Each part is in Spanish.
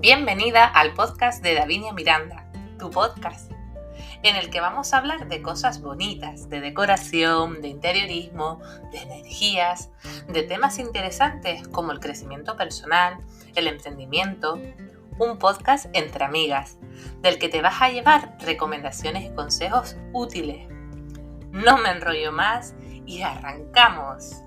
Bienvenida al podcast de Davinia Miranda, tu podcast, en el que vamos a hablar de cosas bonitas, de decoración, de interiorismo, de energías, de temas interesantes como el crecimiento personal, el emprendimiento, un podcast entre amigas, del que te vas a llevar recomendaciones y consejos útiles. No me enrollo más y arrancamos.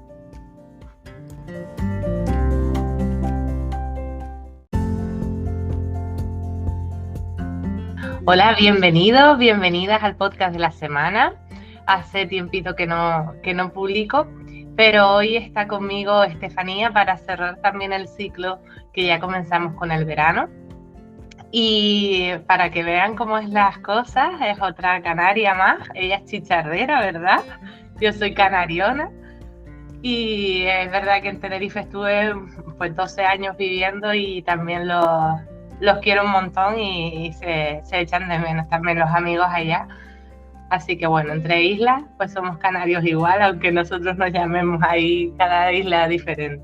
Hola, bienvenidos, bienvenidas al podcast de la semana. Hace tiempito que no publico, pero hoy está conmigo Estefanía para cerrar también el ciclo que ya comenzamos con el verano. Y para que vean cómo es las cosas, es otra canaria más. Ella es chicharrera, ¿verdad? Yo soy canariona. Y es verdad que en Tenerife estuve pues 12 años viviendo y también los quiero un montón y se echan de menos también los amigos allá. Así que bueno, entre islas pues somos canarios igual, aunque nosotros nos llamemos ahí cada isla diferente.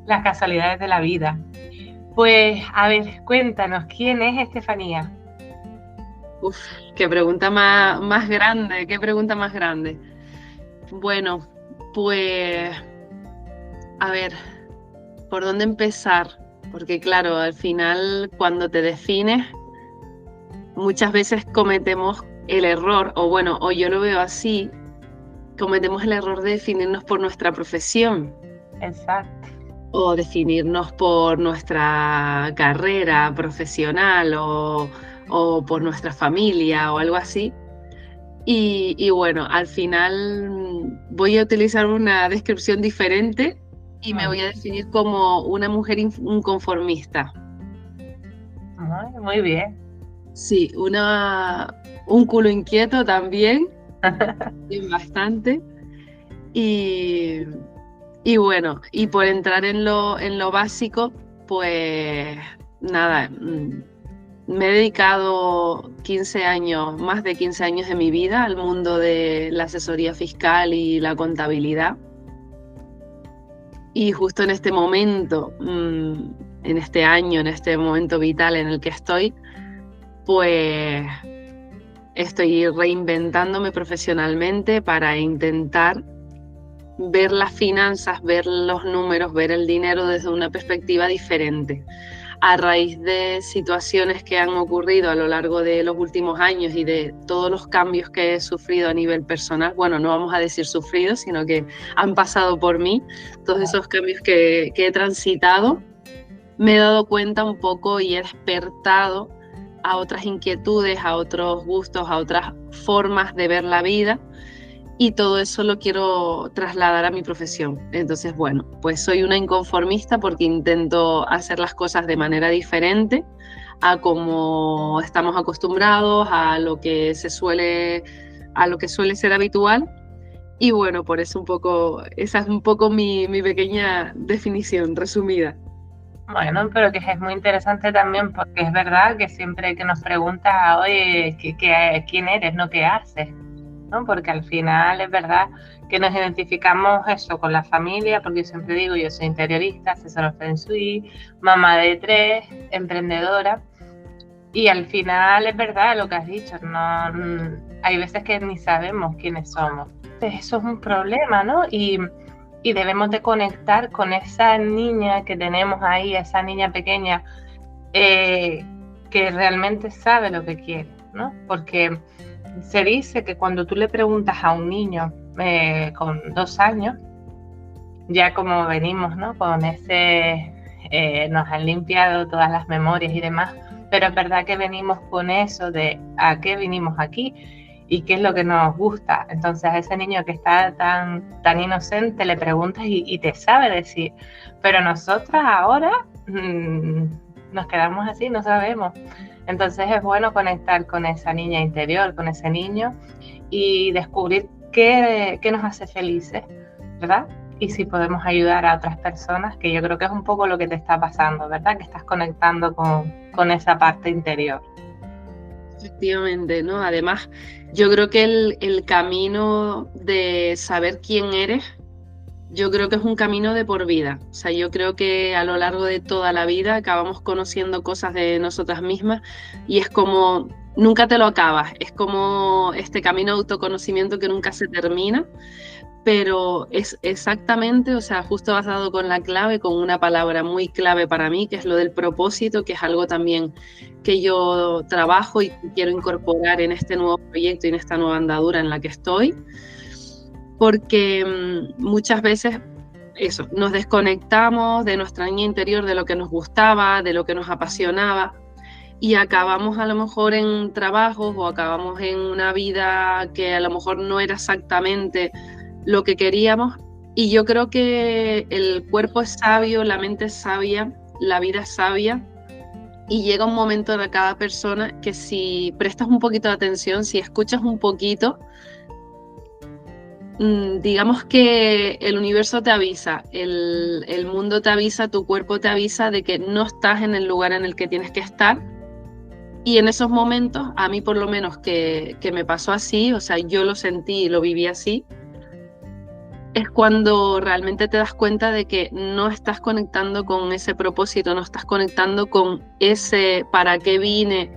Las casualidades de la vida. Pues a ver, cuéntanos, ¿quién es Estefanía? Qué pregunta más grande, qué pregunta más grande. Bueno, pues a ver, ¿por dónde empezar? Porque claro, al final cuando te defines, muchas veces cometemos el error, o yo lo veo así, cometemos el error de definirnos por nuestra profesión. Exacto. O definirnos por nuestra carrera profesional o por nuestra familia o algo así. Y bueno, al final voy a utilizar una descripción diferente y me voy a definir como una mujer inconformista. Muy bien. Sí, un culo inquieto también, bastante. Y bueno, y por entrar en lo básico, pues nada, me he dedicado más de 15 años de mi vida al mundo de la asesoría fiscal y la contabilidad. Y justo en este momento, en este año, en este momento vital en el que estoy, pues estoy reinventándome profesionalmente para intentar ver las finanzas, ver los números, ver el dinero desde una perspectiva diferente. A raíz de situaciones que han ocurrido a lo largo de los últimos años y de todos los cambios que he sufrido a nivel personal, bueno, no vamos a decir sufrido, sino que han pasado por mí, todos esos cambios que he transitado, me he dado cuenta un poco y he despertado a otras inquietudes, a otros gustos, a otras formas de ver la vida. Y todo eso lo quiero trasladar a mi profesión. Entonces, bueno, pues soy una inconformista porque intento hacer las cosas de manera diferente a como estamos acostumbrados, a lo que suele ser habitual. Y bueno, por eso esa es un poco mi pequeña definición resumida. Bueno, pero que es muy interesante también porque es verdad que siempre que nos preguntas, oye, ¿quién eres? ¿No? ¿Qué haces? ¿No? Porque al final es verdad que nos identificamos eso con la familia, porque yo siempre digo, yo soy interiorista, asesora Feng Shui, mamá de 3, emprendedora, y al final es verdad lo que has dicho, no, hay veces que ni sabemos quiénes somos. Eso es un problema, ¿no? Y debemos de conectar con esa niña que tenemos ahí, esa niña pequeña que realmente sabe lo que quiere, ¿no? Porque se dice que cuando tú le preguntas a un niño con 2 años, ya como venimos, ¿no? Con ese, nos han limpiado todas las memorias y demás, pero es verdad que venimos con eso de a qué vinimos aquí y qué es lo que nos gusta. Entonces a ese niño que está tan inocente le preguntas y te sabe decir, pero nosotras ahora nos quedamos así, no sabemos. Entonces es bueno conectar con esa niña interior, con ese niño y descubrir qué nos hace felices, ¿verdad? Y si podemos ayudar a otras personas, que yo creo que es un poco lo que te está pasando, ¿verdad? Que estás conectando con esa parte interior. Efectivamente, ¿no? Además, yo creo que el camino de saber quién eres Yo creo que es un camino de por vida. O sea, yo creo que a lo largo de toda la vida acabamos conociendo cosas de nosotras mismas y es como, nunca te lo acabas. Es como este camino de autoconocimiento que nunca se termina, pero es exactamente, o sea, justo has dado con la clave, con una palabra muy clave para mí, que es lo del propósito, que es algo también que yo trabajo y quiero incorporar en este nuevo proyecto y en esta nueva andadura en la que estoy, porque muchas veces eso, nos desconectamos de nuestra niña interior, de lo que nos gustaba, de lo que nos apasionaba, y acabamos a lo mejor en trabajos o acabamos en una vida que a lo mejor no era exactamente lo que queríamos. Y yo creo que el cuerpo es sabio, la mente es sabia, la vida es sabia, y llega un momento de cada persona que si prestas un poquito de atención, si escuchas un poquito, digamos que el universo te avisa, el mundo te avisa, tu cuerpo te avisa de que no estás en el lugar en el que tienes que estar. Y en esos momentos, a mí por lo menos que me pasó así, o sea, yo lo sentí y lo viví así, es cuando realmente te das cuenta de que no estás conectando con ese propósito, no estás conectando con ese para qué vine,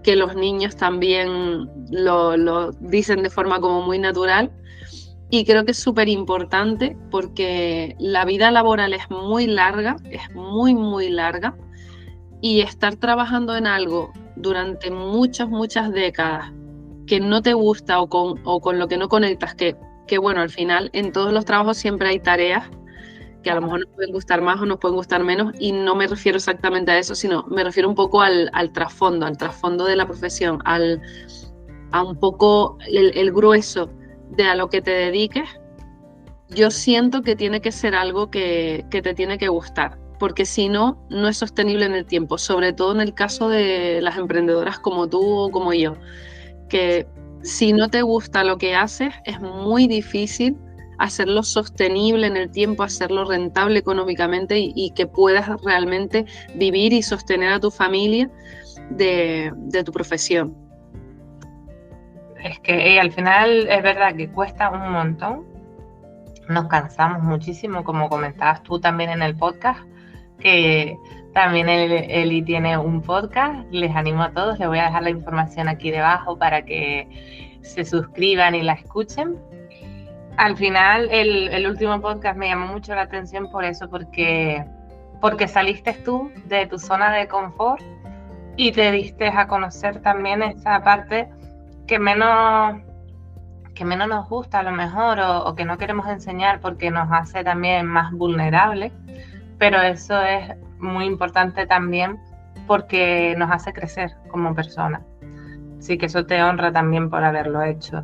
que los niños también lo dicen de forma como muy natural. Y creo que es súper importante porque la vida laboral es muy larga, es muy, muy larga. Y estar trabajando en algo durante muchas, muchas décadas que no te gusta o con lo que no conectas, que bueno, al final en todos los trabajos siempre hay tareas que a lo mejor nos pueden gustar más o nos pueden gustar menos, y no me refiero exactamente a eso, sino me refiero un poco al trasfondo de la profesión, a un poco el grueso de a lo que te dediques. Yo siento que tiene que ser algo que te tiene que gustar, porque si no, no es sostenible en el tiempo, sobre todo en el caso de las emprendedoras como tú o como yo, que si no te gusta lo que haces, es muy difícil hacerlo sostenible en el tiempo, hacerlo rentable económicamente y que puedas realmente vivir y sostener a tu familia de tu profesión. Es que al final es verdad que cuesta un montón, nos cansamos muchísimo, como comentabas tú también en el podcast, que también Eli tiene un podcast. Les animo a todos, les voy a dejar la información aquí debajo para que se suscriban y la escuchen. Al final el último podcast me llamó mucho la atención por eso, porque saliste tú de tu zona de confort y te diste a conocer también esa parte que menos nos gusta a lo mejor, o que no queremos enseñar porque nos hace también más vulnerables, pero eso es muy importante también porque nos hace crecer como personas. Así que eso te honra también por haberlo hecho.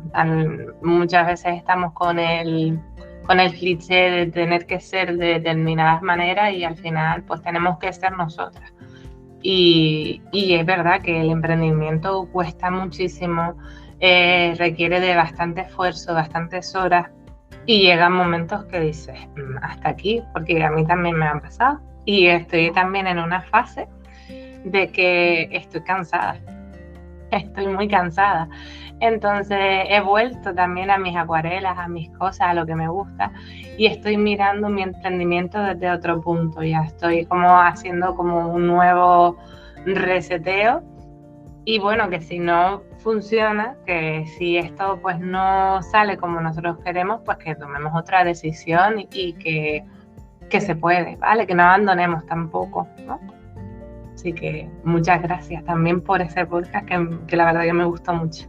Muchas veces estamos con el cliché de tener que ser de determinadas maneras y al final pues tenemos que ser nosotras. Y es verdad que el emprendimiento cuesta muchísimo, requiere de bastante esfuerzo, bastantes horas, y llegan momentos que dices, hasta aquí, porque a mí también me han pasado y estoy también en una fase de que estoy cansada, estoy muy cansada. Entonces he vuelto también a mis acuarelas, a mis cosas, a lo que me gusta, y estoy mirando mi emprendimiento desde otro punto. Ya estoy como haciendo como un nuevo reseteo, y bueno, que si no funciona, que si esto pues no sale como nosotros queremos, pues que tomemos otra decisión y que se puede, ¿vale? Que no abandonemos tampoco, ¿no? Así que muchas gracias también por ese podcast que la verdad que me gustó mucho.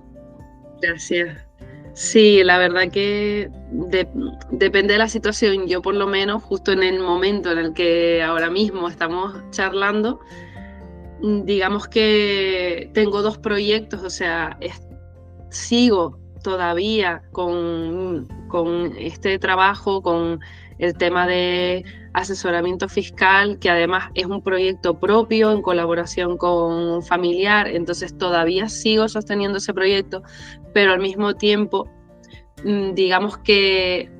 Gracias. Sí, la verdad que depende de la situación. Yo por lo menos justo en el momento en el que ahora mismo estamos charlando, digamos que tengo dos proyectos, o sea, sigo todavía con este trabajo, con el tema de asesoramiento fiscal, que además es un proyecto propio en colaboración con un familiar, entonces todavía sigo sosteniendo ese proyecto, pero al mismo tiempo, digamos que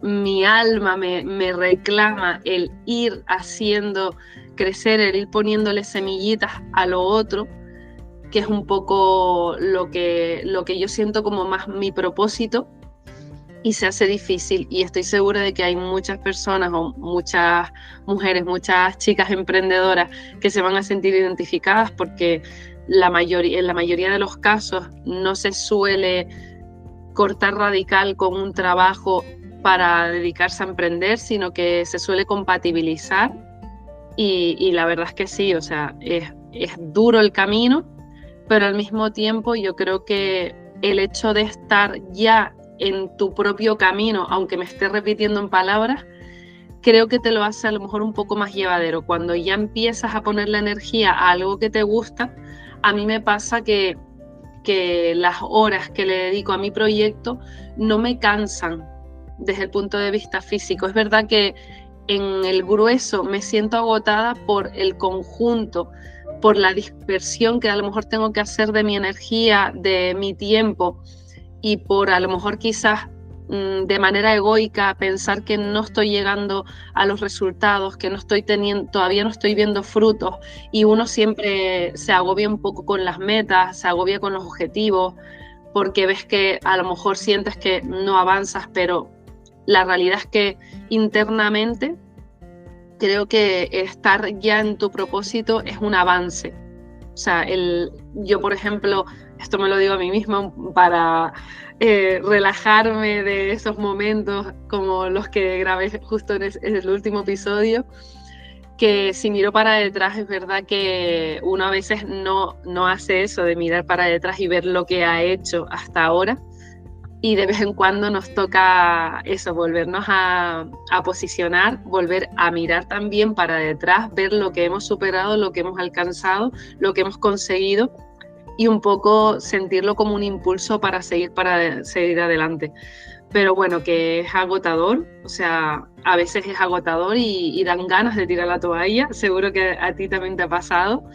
mi alma me reclama el ir haciendo crecer, el ir poniéndole semillitas a lo otro, que es un poco lo que yo siento como más mi propósito. y se hace difícil, y estoy segura de que hay muchas personas o muchas mujeres, muchas chicas emprendedoras que se van a sentir identificadas porque en la mayoría de los casos no se suele cortar radical con un trabajo para dedicarse a emprender, sino que se suele compatibilizar y la verdad es que sí, o sea, es duro el camino, pero al mismo tiempo yo creo que el hecho de estar ya en tu propio camino, aunque me esté repitiendo en palabras, creo que te lo hace a lo mejor un poco más llevadero. Cuando ya empiezas a poner la energía a algo que te gusta, a mí me pasa que las horas que le dedico a mi proyecto no me cansan desde el punto de vista físico. Es verdad que en el grueso me siento agotada por el conjunto, por la dispersión que a lo mejor tengo que hacer de mi energía, de mi tiempo, y por a lo mejor quizás de manera egoica pensar que no estoy llegando a los resultados, que no estoy teniendo, todavía no estoy viendo frutos, y uno siempre se agobia un poco con las metas, se agobia con los objetivos, porque ves que a lo mejor sientes que no avanzas, pero la realidad es que internamente creo que estar ya en tu propósito es un avance. O sea, yo, por ejemplo, esto me lo digo a mí misma para relajarme de esos momentos como los que grabé justo en el último episodio, que si miro para detrás es verdad que uno a veces no hace eso de mirar para detrás y ver lo que ha hecho hasta ahora, y de vez en cuando nos toca eso, volvernos a posicionar, volver a mirar también para detrás, ver lo que hemos superado, lo que hemos alcanzado, lo que hemos conseguido, y un poco sentirlo como un impulso para seguir adelante. Pero bueno, que es agotador, o sea, a veces es agotador y dan ganas de tirar la toalla, seguro que a ti también te ha pasado,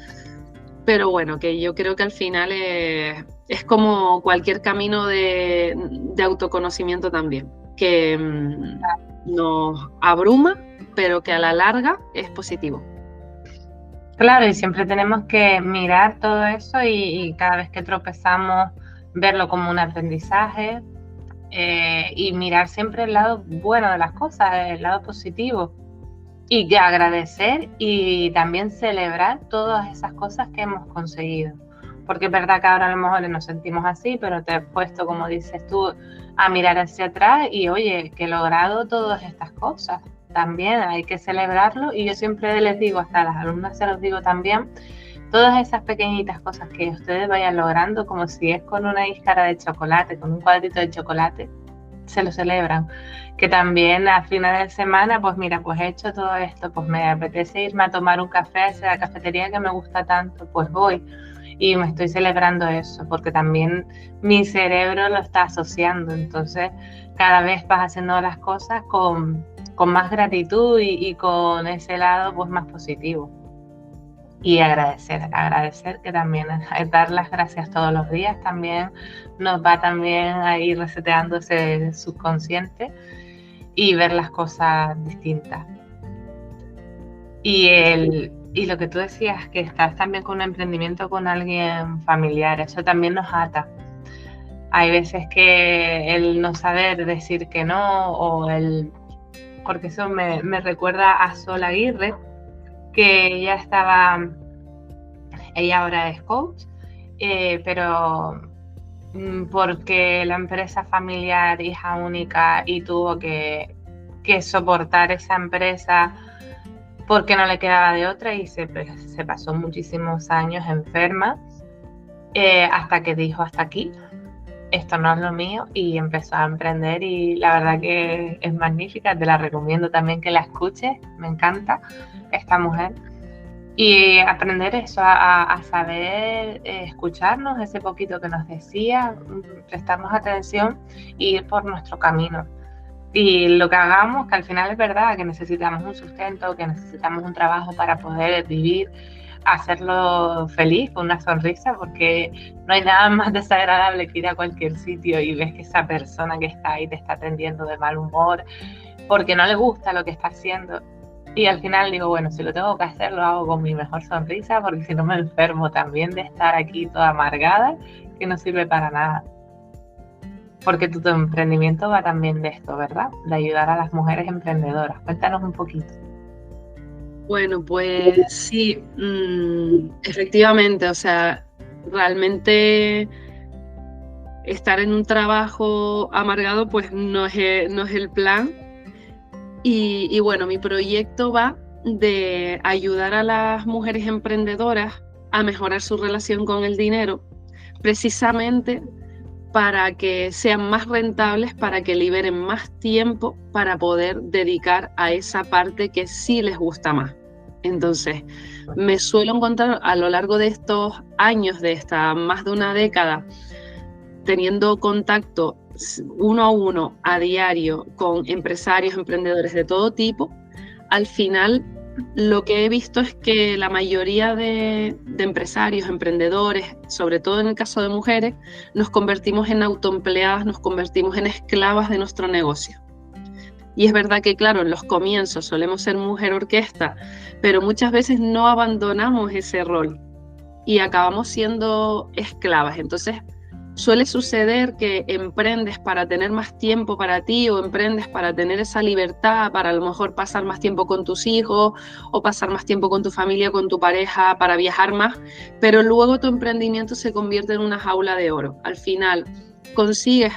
pero bueno, que yo creo que al final es como cualquier camino de autoconocimiento también, que nos abruma, pero que a la larga es positivo. Claro, y siempre tenemos que mirar todo eso y cada vez que tropezamos, verlo como un aprendizaje, y mirar siempre el lado bueno de las cosas, el lado positivo, y agradecer y también celebrar todas esas cosas que hemos conseguido. Porque es verdad que ahora a lo mejor nos sentimos así, pero te he puesto, como dices tú, a mirar hacia atrás y oye, que he logrado todas estas cosas. También hay que celebrarlo, y yo siempre les digo, hasta a las alumnas se los digo también, todas esas pequeñitas cosas que ustedes vayan logrando, como si es con una íscara de chocolate, con un cuadrito de chocolate, se lo celebran. Que también a final de semana, pues mira, pues he hecho todo esto, pues me apetece irme a tomar un café a esa cafetería que me gusta tanto, pues voy y me estoy celebrando eso, porque también mi cerebro lo está asociando. Entonces cada vez vas haciendo las cosas con más gratitud y con ese lado pues más positivo. Y agradecer que también es dar las gracias todos los días, también nos va también a ir reseteando ese subconsciente y ver las cosas distintas. Y lo que tú decías, que estás también con un emprendimiento con alguien familiar, eso también nos ata. Hay veces que el no saber decir que no, porque eso me recuerda a Sol Aguirre, que ella ahora es coach, pero porque la empresa familiar, hija única, y tuvo que soportar esa empresa porque no le quedaba de otra, y se pasó muchísimos años enferma, hasta que dijo hasta aquí, esto no es lo mío, y empezó a emprender, y la verdad que es magnífica, te la recomiendo también que la escuches, me encanta esta mujer. Y aprender eso, a saber escucharnos, ese poquito que nos decía, prestarnos atención e ir por nuestro camino. Y lo que hagamos, que al final es verdad que necesitamos un sustento, que necesitamos un trabajo para poder vivir, hacerlo feliz, con una sonrisa, porque no hay nada más desagradable que ir a cualquier sitio y ves que esa persona que está ahí te está atendiendo de mal humor, porque no le gusta lo que está haciendo. Y al final digo, bueno, si lo tengo que hacer, lo hago con mi mejor sonrisa, porque si no me enfermo también de estar aquí toda amargada, que no sirve para nada. Porque tu emprendimiento va también de esto, ¿verdad? De ayudar a las mujeres emprendedoras. Cuéntanos un poquito. Bueno, pues sí, efectivamente, o sea, realmente estar en un trabajo amargado pues no es el plan. Y bueno, mi proyecto va de ayudar a las mujeres emprendedoras a mejorar su relación con el dinero, precisamente para que sean más rentables, para que liberen más tiempo para poder dedicar a esa parte que sí les gusta más. Entonces, me suelo encontrar a lo largo de estos años, de esta más de una década, teniendo contacto uno a uno a diario con empresarios, emprendedores de todo tipo. Al final, lo que he visto es que la mayoría de empresarios, emprendedores, sobre todo en el caso de mujeres, nos convertimos en autoempleadas, nos convertimos en esclavas de nuestro negocio. Y es verdad que, claro, en los comienzos solemos ser mujer orquesta, pero muchas veces no abandonamos ese rol y acabamos siendo esclavas. Entonces, suele suceder que emprendes para tener más tiempo para ti o emprendes para tener esa libertad, para a lo mejor pasar más tiempo con tus hijos o pasar más tiempo con tu familia, con tu pareja, para viajar más, pero luego tu emprendimiento se convierte en una jaula de oro. Al final consigues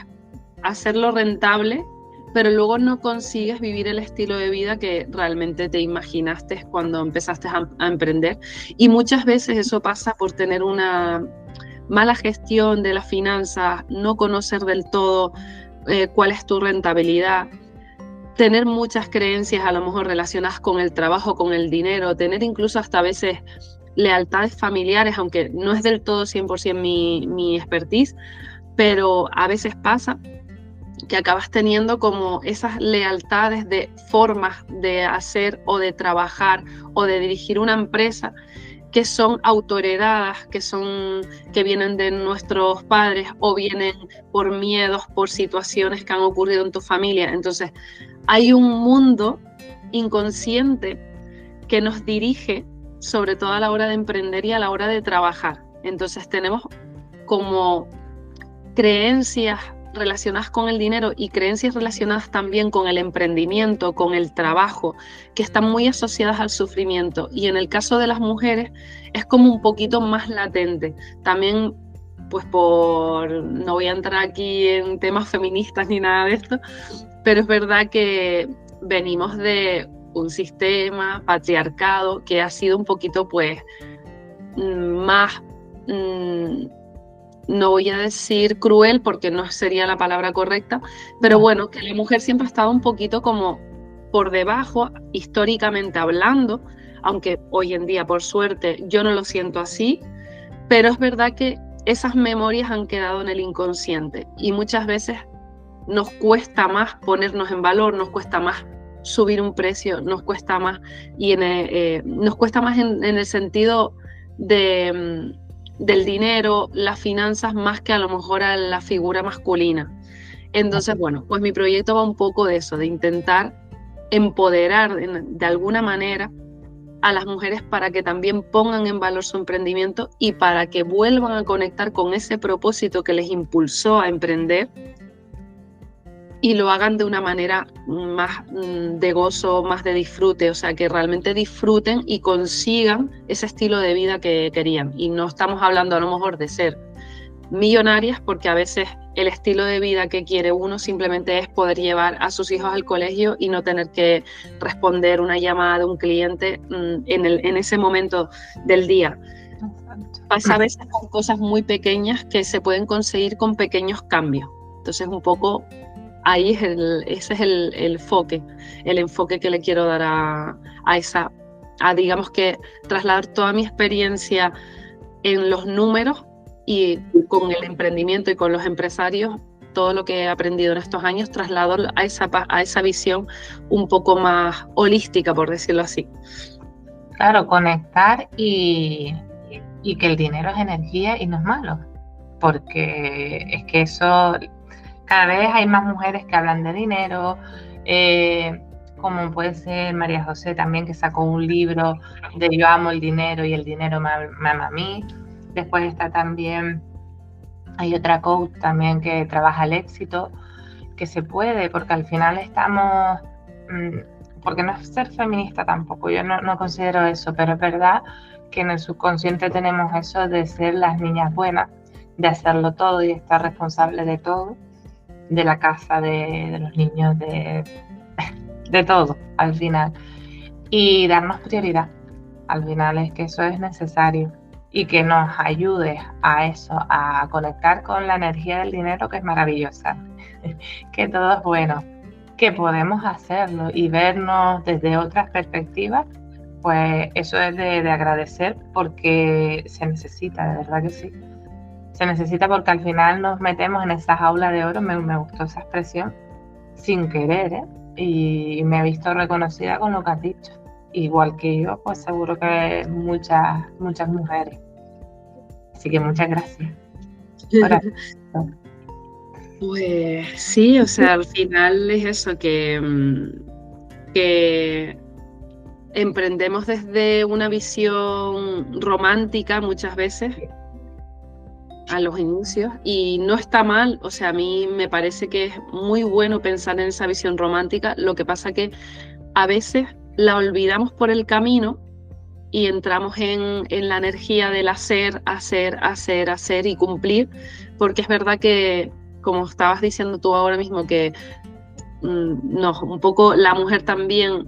hacerlo rentable, pero luego no consigues vivir el estilo de vida que realmente te imaginaste cuando empezaste a emprender. Y muchas veces eso pasa por tener una mala gestión de las finanzas, no conocer del todo cuál es tu rentabilidad, tener muchas creencias a lo mejor relacionadas con el trabajo, con el dinero, tener incluso hasta a veces lealtades familiares, aunque no es del todo 100% mi expertise, pero a veces pasa que acabas teniendo como esas lealtades de formas de hacer o de trabajar o de dirigir una empresa que son autoheredadas, que vienen de nuestros padres o vienen por miedos, por situaciones que han ocurrido en tu familia. Entonces, hay un mundo inconsciente que nos dirige, sobre todo a la hora de emprender y a la hora de trabajar. Entonces, tenemos como creencias relacionadas con el dinero y creencias relacionadas también con el emprendimiento, con el trabajo, que están muy asociadas al sufrimiento. Y en el caso de las mujeres es como un poquito más latente. También, pues no voy a entrar aquí en temas feministas ni nada de esto, pero es verdad que venimos de un sistema patriarcado que ha sido un poquito pues más... no voy a decir cruel porque no sería la palabra correcta, pero bueno, que la mujer siempre ha estado un poquito como por debajo, históricamente hablando, aunque hoy en día, por suerte, yo no lo siento así, pero es verdad que esas memorias han quedado en el inconsciente y muchas veces nos cuesta más ponernos en valor, nos cuesta más subir un precio, nos cuesta más, y nos cuesta más en el sentido del dinero, las finanzas, más que a lo mejor a la figura masculina. Entonces, bueno, pues mi proyecto va un poco de eso, de intentar empoderar de alguna manera a las mujeres para que también pongan en valor su emprendimiento y para que vuelvan a conectar con ese propósito que les impulsó a emprender y lo hagan de una manera más de gozo, más de disfrute, o sea, que realmente disfruten y consigan ese estilo de vida que querían. Y no estamos hablando a lo mejor de ser millonarias, porque a veces el estilo de vida que quiere uno simplemente es poder llevar a sus hijos al colegio y no tener que responder una llamada de un cliente en ese momento del día. Pasa a veces con cosas muy pequeñas que se pueden conseguir con pequeños cambios. Entonces, un poco ahí ese es el enfoque que le quiero dar a digamos que trasladar toda mi experiencia en los números y con el emprendimiento y con los empresarios, todo lo que he aprendido en estos años, traslado a esa visión un poco más holística, por decirlo así. Claro, conectar y que el dinero es energía y no es malo, porque es que eso... Cada vez hay más mujeres que hablan de dinero, como puede ser María José también, que sacó un libro de Yo amo el dinero y el dinero me ama a mí. Después está también Hay otra coach también que trabaja el éxito, que se puede, porque al final estamos, porque no es ser feminista tampoco, yo no considero eso, pero es verdad que en el subconsciente tenemos eso de ser las niñas buenas, de hacerlo todo y estar responsable de todo, de la casa, de los niños, de todo al final, y darnos prioridad. Al final es que eso es necesario y que nos ayude a eso, a conectar con la energía del dinero, que es maravillosa, que todo es bueno, que podemos hacerlo y vernos desde otras perspectivas, pues eso es de agradecer, porque se necesita, de verdad que sí. Se necesita, porque al final nos metemos en esa jaula de oro, me gustó esa expresión, sin querer, ¿eh? Y me he visto reconocida con lo que has dicho. Igual que yo, pues seguro que muchas mujeres. Así que muchas gracias. Pues sí, o sea, al final es eso, que emprendemos desde una visión romántica muchas veces a los inicios, y no está mal, o sea, a mí me parece que es muy bueno pensar en esa visión romántica. Lo que pasa que a veces la olvidamos por el camino y entramos en la energía del hacer y cumplir, porque es verdad que, como estabas diciendo tú ahora mismo, que no, un poco la mujer también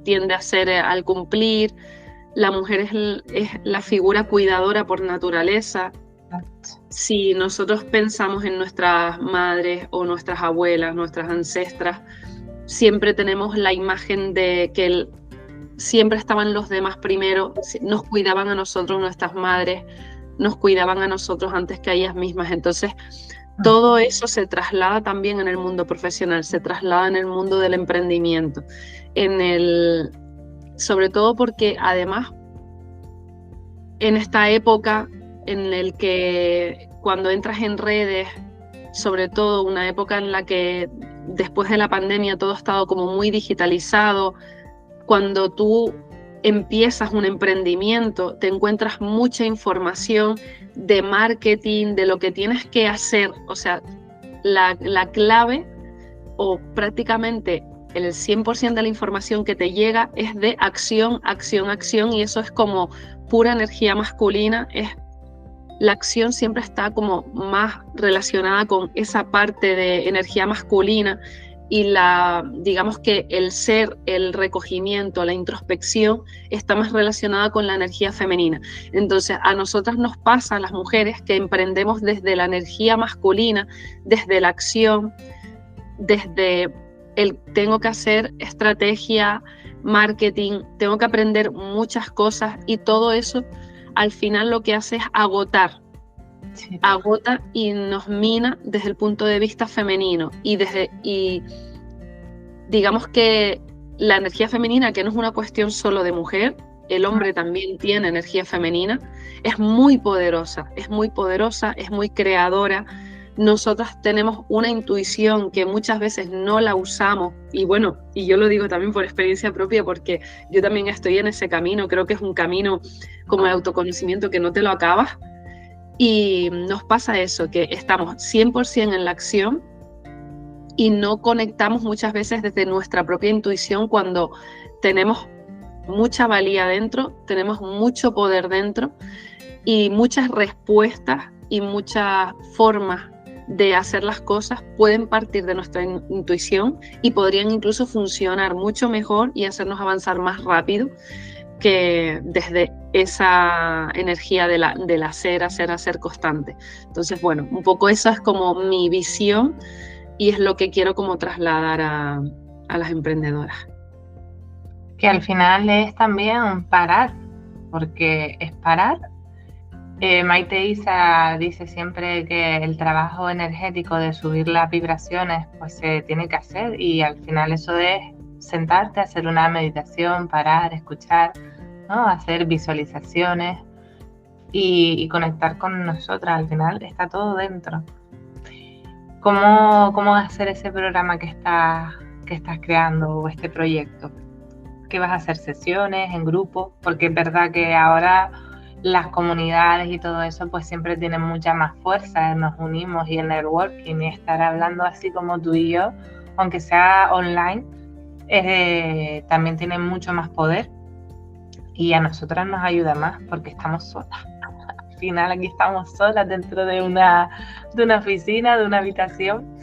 tiende a ser al cumplir. La mujer es la figura cuidadora por naturaleza. Si nosotros pensamos en nuestras madres o nuestras abuelas, nuestras ancestras, siempre tenemos la imagen de que siempre estaban los demás primero, nos cuidaban a nosotros, nuestras madres nos cuidaban a nosotros antes que a ellas mismas. Entonces, todo eso se traslada también en el mundo profesional, se traslada en el mundo del emprendimiento, sobre todo porque además en esta época en el que cuando entras en redes, sobre todo una época en la que después de la pandemia todo ha estado como muy digitalizado, cuando tú empiezas un emprendimiento, te encuentras mucha información de marketing, de lo que tienes que hacer. O sea, la clave, o prácticamente el 100% de la información que te llega, es de acción, acción, acción, y eso es como pura energía masculina. La acción siempre está como más relacionada con esa parte de energía masculina, y digamos que el ser, el recogimiento, la introspección está más relacionada con la energía femenina. Entonces a nosotras nos pasa, a las mujeres, que emprendemos desde la energía masculina, desde la acción, desde el tengo que hacer estrategia, marketing, tengo que aprender muchas cosas, y todo eso al final lo que hace es agotar. Sí. Agota y nos mina desde el punto de vista femenino, y digamos que la energía femenina, que no es una cuestión solo de mujer, el hombre también tiene energía femenina, es muy poderosa, es muy creadora. Nosotras tenemos una intuición que muchas veces no la usamos, y bueno, y yo lo digo también por experiencia propia, porque yo también estoy en ese camino. Creo que es un camino como el autoconocimiento que no te lo acabas, y nos pasa eso, que estamos 100% en la acción y no conectamos muchas veces desde nuestra propia intuición, cuando tenemos mucha valía dentro, tenemos mucho poder dentro, y muchas respuestas y muchas formas de hacer las cosas pueden partir de nuestra intuición, y podrían incluso funcionar mucho mejor y hacernos avanzar más rápido que desde esa energía del hacer constante. Entonces, bueno, un poco esa es como mi visión, y es lo que quiero como trasladar a las emprendedoras. Que al final es también parar, porque es parar. Maite Isa dice siempre que el trabajo energético de subir las vibraciones pues se tiene que hacer, y al final eso es sentarte, hacer una meditación, parar, escuchar, ¿no? Hacer visualizaciones y conectar con nosotras. Al final está todo dentro. ¿Cómo hacer ese programa que estás creando, o este proyecto? ¿Qué vas a hacer? ¿Sesiones en grupo? Porque es verdad que ahora las comunidades y todo eso pues siempre tienen mucha más fuerza, nos unimos y el networking y estar hablando así como tú y yo, aunque sea online, también tiene mucho más poder y a nosotras nos ayuda más porque estamos solas. Al final aquí estamos solas dentro de una oficina, de una habitación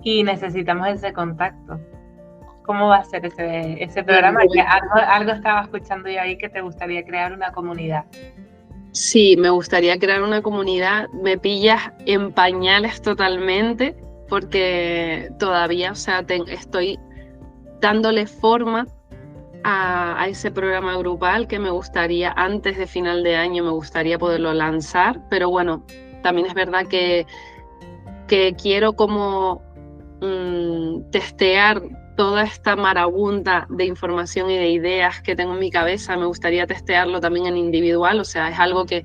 y necesitamos ese contacto. ¿Cómo va a ser ese programa? Que algo estaba escuchando yo ahí que te gustaría crear una comunidad. Sí, me gustaría crear una comunidad. Me pillas en pañales totalmente porque todavía, o sea, estoy dándole forma a ese programa grupal que me gustaría, antes de final de año, me gustaría poderlo lanzar, pero bueno, también es verdad que quiero como testear toda esta marabunta de información y de ideas que tengo en mi cabeza. Me gustaría testearlo también en individual, o sea, es algo que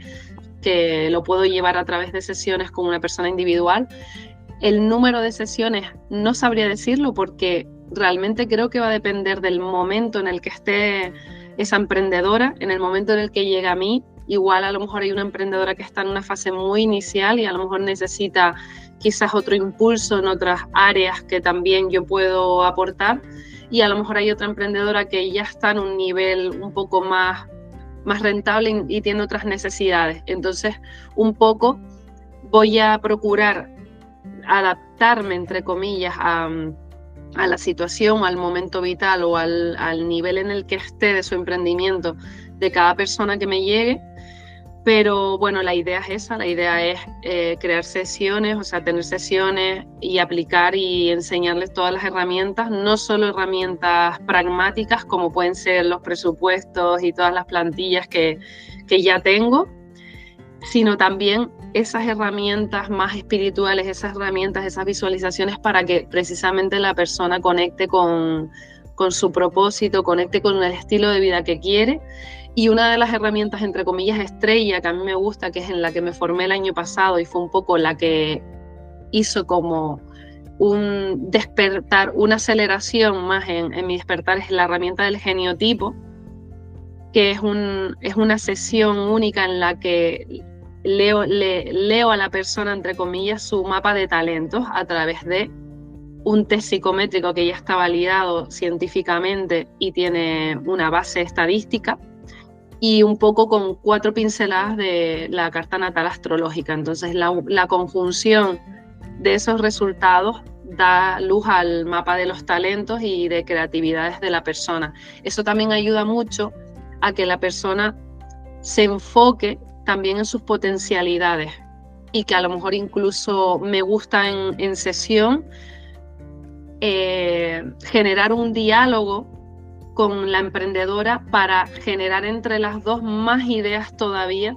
lo puedo llevar a través de sesiones con una persona individual. El número de sesiones no sabría decirlo porque realmente creo que va a depender del momento en el que esté esa emprendedora, en el momento en el que llegue a mí. Igual a lo mejor hay una emprendedora que está en una fase muy inicial y a lo mejor necesita quizás otro impulso en otras áreas que también yo puedo aportar, y a lo mejor hay otra emprendedora que ya está en un nivel un poco más rentable y tiene otras necesidades. Entonces, un poco voy a procurar adaptarme, entre comillas, a la situación, al momento vital o al nivel en el que esté de su emprendimiento de cada persona que me llegue. Pero bueno, la idea es esa, la idea es crear sesiones, o sea, tener sesiones y aplicar y enseñarles todas las herramientas, no solo herramientas pragmáticas como pueden ser los presupuestos y todas las plantillas que ya tengo, sino también esas herramientas más espirituales, esas herramientas, esas visualizaciones para que precisamente la persona conecte con su propósito, conecte con el estilo de vida que quiere. Y una de las herramientas, entre comillas, estrella, que a mí me gusta, que es en la que me formé el año pasado y fue un poco la que hizo como un despertar, una aceleración más en mi despertar, es la herramienta del geniotipo, que es una sesión única en la que leo a la persona, entre comillas, su mapa de talentos a través de un test psicométrico que ya está validado científicamente y tiene una base estadística, y un poco con 4 pinceladas de la carta natal astrológica. Entonces la conjunción de esos resultados da luz al mapa de los talentos y de creatividades de la persona. Eso también ayuda mucho a que la persona se enfoque también en sus potencialidades y que a lo mejor incluso me gusta en sesión generar un diálogo con la emprendedora para generar entre las dos más ideas todavía,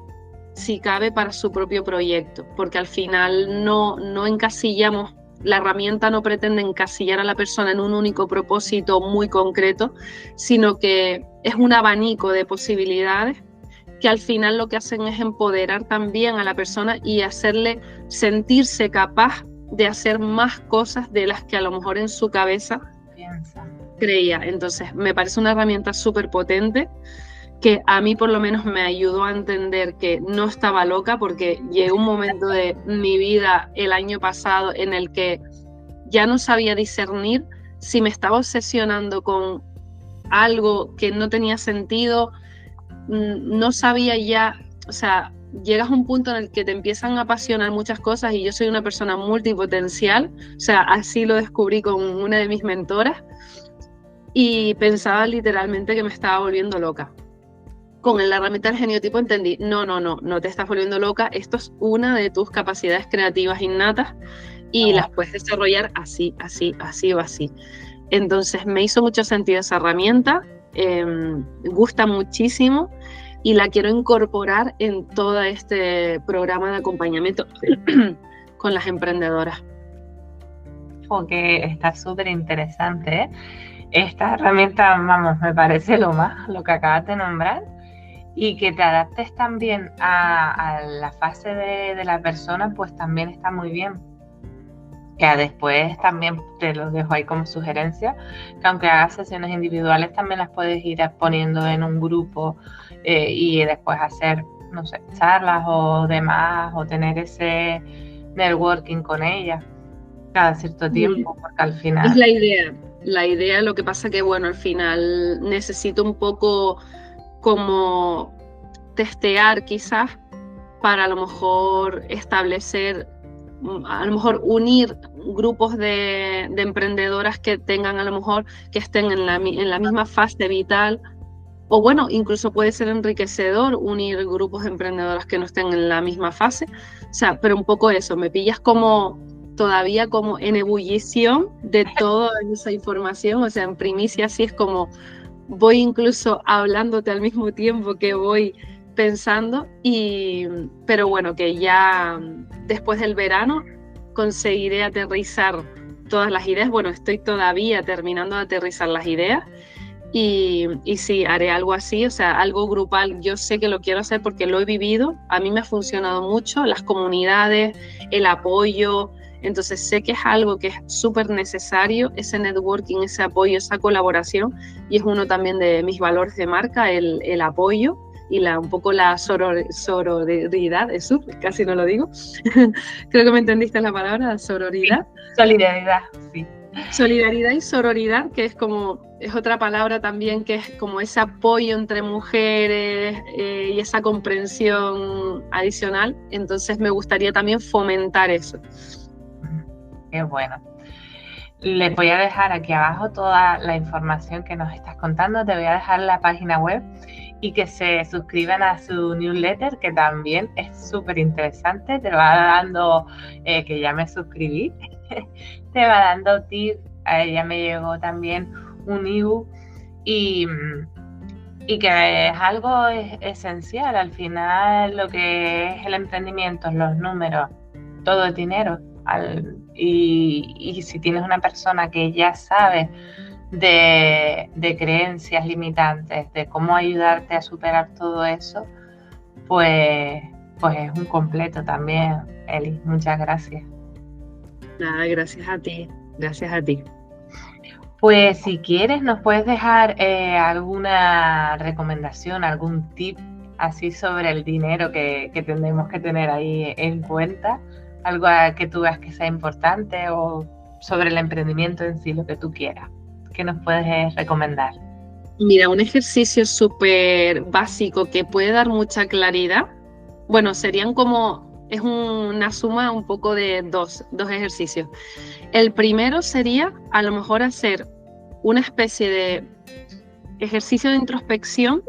si cabe, para su propio proyecto, porque al final no encasillamos, la herramienta no pretende encasillar a la persona en un único propósito muy concreto, sino que es un abanico de posibilidades que al final lo que hacen es empoderar también a la persona y hacerle sentirse capaz de hacer más cosas de las que a lo mejor en su cabeza creía. Entonces me parece una herramienta súper potente que a mí por lo menos me ayudó a entender que no estaba loca, porque llegó un momento de mi vida el año pasado en el que ya no sabía discernir si me estaba obsesionando con algo que no tenía sentido, no sabía ya, o sea, llegas a un punto en el que te empiezan a apasionar muchas cosas, y yo soy una persona multipotencial, o sea, así lo descubrí con una de mis mentoras, y pensaba literalmente que me estaba volviendo loca. Con la herramienta del geniotipo entendí, no te estás volviendo loca, esto es una de tus capacidades creativas innatas y las puedes desarrollar así o así. Entonces me hizo mucho sentido esa herramienta, gusta muchísimo y la quiero incorporar en todo este programa de acompañamiento con las emprendedoras. Porque está súper interesante, ¿eh? Esta herramienta, vamos, me parece lo que acabas de nombrar, y que te adaptes también a la fase de la persona, pues también está muy bien. Que después también te lo dejo ahí como sugerencia, que aunque hagas sesiones individuales también las puedes ir poniendo en un grupo y después hacer no sé, charlas o demás, o tener ese networking con ella cada cierto tiempo, porque al Es final... la idea. La idea, lo que pasa que, bueno, al final necesito un poco como testear quizás para a lo mejor establecer, a lo mejor unir grupos de emprendedoras que tengan a lo mejor, que estén en la misma fase vital, o bueno, incluso puede ser enriquecedor unir grupos de emprendedoras que no estén en la misma fase, o sea, pero un poco eso, me pillas como todavía como en ebullición de toda esa información, o sea, en primicia así es como voy incluso hablándote al mismo tiempo que voy pensando, pero bueno, que ya después del verano conseguiré aterrizar todas las ideas. Bueno, estoy todavía terminando de aterrizar las ideas y sí, haré algo así, o sea, algo grupal. Yo sé que lo quiero hacer porque lo he vivido, a mí me ha funcionado mucho, las comunidades, el apoyo. Entonces sé que es algo que es súper necesario, ese networking, ese apoyo, esa colaboración, y es uno también de mis valores de marca, el apoyo y un poco la sororidad, eso, casi no lo digo. Creo que me entendiste la palabra, sororidad. Solidaridad, sí. Solidaridad y sororidad, que es otra palabra también, que es como ese apoyo entre mujeres y esa comprensión adicional. Entonces me gustaría también fomentar eso. Qué bueno. Les voy a dejar aquí abajo toda la información que nos estás contando. Te voy a dejar la página web y que se suscriban a su newsletter, que también es súper interesante. Te va dando, que ya me suscribí, te va dando tips. A ella me llegó también un ebook y que es algo esencial. Al final, lo que es el emprendimiento, los números, todo es dinero. Y si tienes una persona que ya sabe de creencias limitantes, de cómo ayudarte a superar todo eso, pues es un completo también, Eli. Muchas gracias. Nada, gracias a ti, gracias a ti. Pues si quieres, nos puedes dejar alguna recomendación, algún tip así sobre el dinero que tendremos que tener ahí en cuenta, algo que tú veas que sea importante, o sobre el emprendimiento en sí, lo que tú quieras. ¿Qué nos puedes recomendar? Mira, un ejercicio súper básico que puede dar mucha claridad. Bueno, serían como, es una suma un poco de dos ejercicios. El primero sería a lo mejor hacer una especie de ejercicio de introspección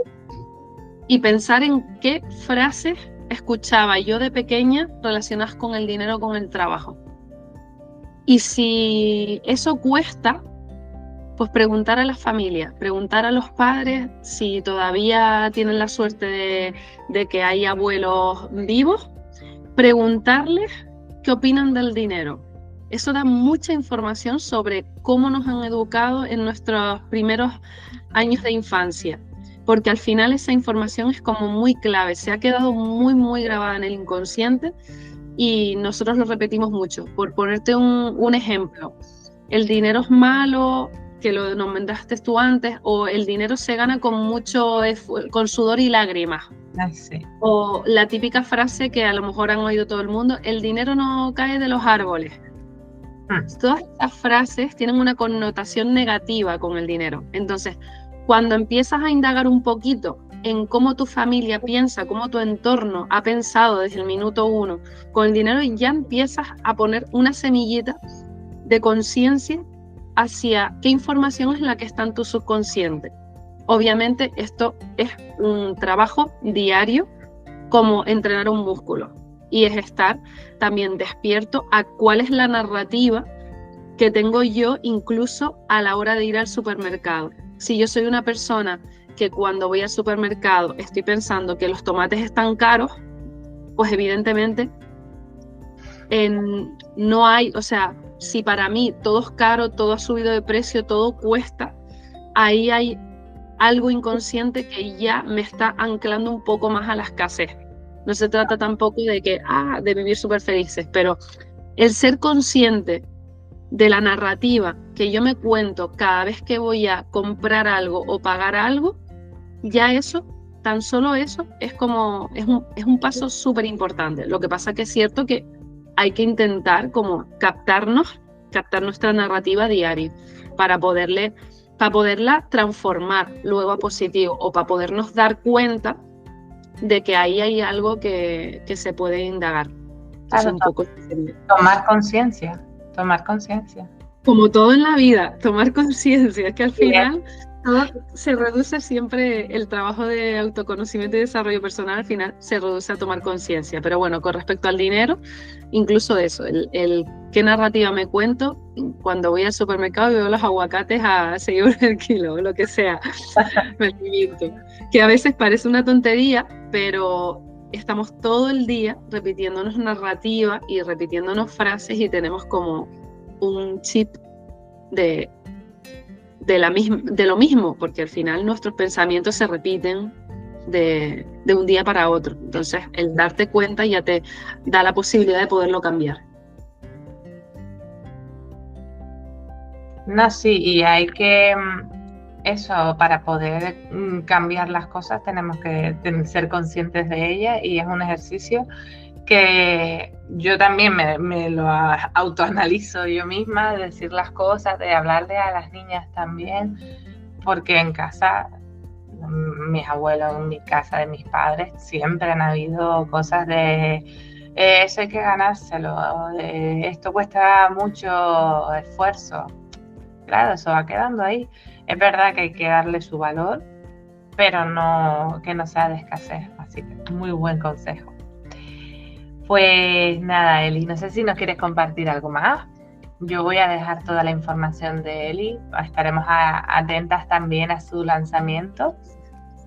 y pensar en qué frases escuchaba yo de pequeña relacionadas con el dinero, con el trabajo. Y si eso cuesta, pues preguntar a la familia, preguntar a los padres si todavía tienen la suerte de que hay abuelos vivos, preguntarles qué opinan del dinero. Eso da mucha información sobre cómo nos han educado en nuestros primeros años de infancia, porque al final esa información es como muy clave, se ha quedado muy, muy grabada en el inconsciente y nosotros lo repetimos mucho. Por ponerte un ejemplo, el dinero es malo, que lo nombraste tú antes, o el dinero se gana con mucho con sudor y lágrimas. Ay, sí. O la típica frase que a lo mejor han oído todo el mundo, el dinero no cae de los árboles. Todas estas frases tienen una connotación negativa con el dinero. Entonces, cuando empiezas a indagar un poquito en cómo tu familia piensa, cómo tu entorno ha pensado desde el minuto uno con el dinero, ya empiezas a poner una semillita de conciencia hacia qué información es la que está en tu subconsciente. Obviamente esto es un trabajo diario como entrenar un músculo y es estar también despierto a cuál es la narrativa que tengo yo incluso a la hora de ir al supermercado. Si yo soy una persona que cuando voy al supermercado estoy pensando que los tomates están caros, pues evidentemente no hay, o sea, si para mí todo es caro, todo ha subido de precio, todo cuesta, ahí hay algo inconsciente que ya me está anclando un poco más a la escasez. No se trata tampoco de que, de vivir súper felices, pero el ser consciente de la narrativa que yo me cuento cada vez que voy a comprar algo o pagar algo, ya eso tan solo eso es como, es un paso súper importante. Lo que pasa que es cierto que hay que intentar como captar nuestra narrativa diaria para poderla transformar luego a positivo o para podernos dar cuenta de que ahí hay algo que se puede indagar. Claro, un poco tomar conciencia. Como todo en la vida, tomar conciencia, que al final todo se reduce siempre, el trabajo de autoconocimiento y desarrollo personal al final se reduce a tomar conciencia. Pero bueno, con respecto al dinero, incluso eso, el qué narrativa me cuento cuando voy al supermercado y veo los aguacates a 6 euros el kilo, o lo que sea, me limito. Que a veces parece una tontería, pero estamos todo el día repitiéndonos narrativa y repitiéndonos frases y tenemos como un chip de lo mismo, porque al final nuestros pensamientos se repiten de un día para otro. Entonces, el darte cuenta ya te da la posibilidad de poderlo cambiar. No, sí, y hay que, eso, para poder cambiar las cosas tenemos que ser conscientes de ellas, y es un ejercicio que yo también me lo autoanalizo yo misma, de decir las cosas, de hablarle a las niñas también, porque en casa, mis abuelos, en mi casa de mis padres, siempre han habido cosas de eso hay que ganárselo, de esto cuesta mucho esfuerzo. Claro, eso va quedando ahí. Es verdad que hay que darle su valor, pero no que no sea de escasez, así que muy buen consejo. Pues nada, Eli, no sé si nos quieres compartir algo más. Yo voy a dejar toda la información de Eli. Estaremos atentas también a su lanzamiento,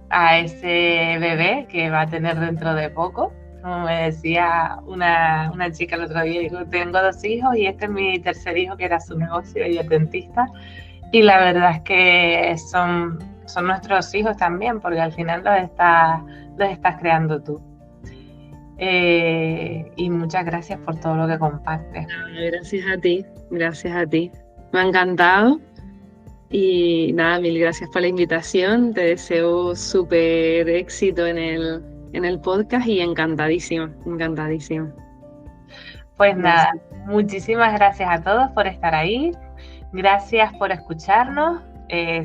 a ese bebé que va a tener dentro de poco. Como me decía una chica el otro día, digo, tengo 2 hijos y este es mi tercer hijo, que era su negocio, ella es dentista. Y la verdad es que son nuestros hijos también, porque al final los estás creando tú. Y muchas gracias por todo lo que compartes. Gracias a ti. Me ha encantado. Y nada, mil gracias por la invitación. Te deseo súper éxito en el podcast y encantadísima. Pues nada, muchísimas gracias a todos por estar ahí. Gracias por escucharnos.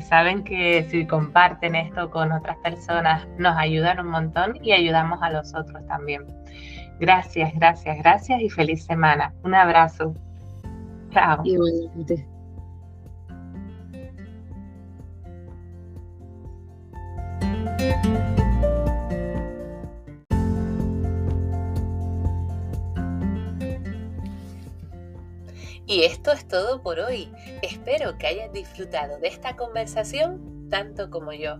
Saben que si comparten esto con otras personas nos ayudan un montón y ayudamos a los otros también. Gracias y feliz semana. Un abrazo. Chao. Igualmente. Y esto es todo por hoy. Espero que hayas disfrutado de esta conversación tanto como yo.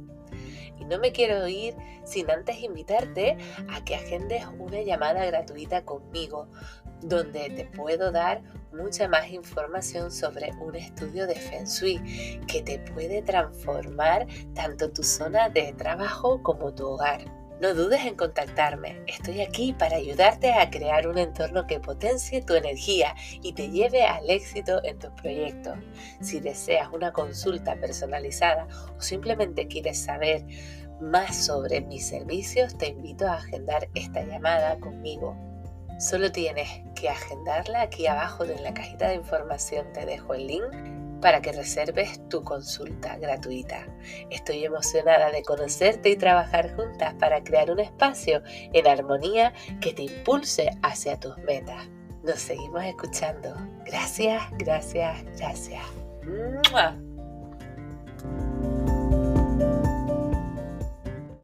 Y no me quiero ir sin antes invitarte a que agendes una llamada gratuita conmigo, donde te puedo dar mucha más información sobre un estudio de Feng Shui que te puede transformar tanto tu zona de trabajo como tu hogar. No dudes en contactarme. Estoy aquí para ayudarte a crear un entorno que potencie tu energía y te lleve al éxito en tus proyectos. Si deseas una consulta personalizada o simplemente quieres saber más sobre mis servicios, te invito a agendar esta llamada conmigo. Solo tienes que agendarla. Aquí abajo en la cajita de información te dejo el link para que reserves tu consulta gratuita. Estoy emocionada de conocerte y trabajar juntas para crear un espacio en armonía que te impulse hacia tus metas. Nos seguimos escuchando. Gracias. ¡Mua!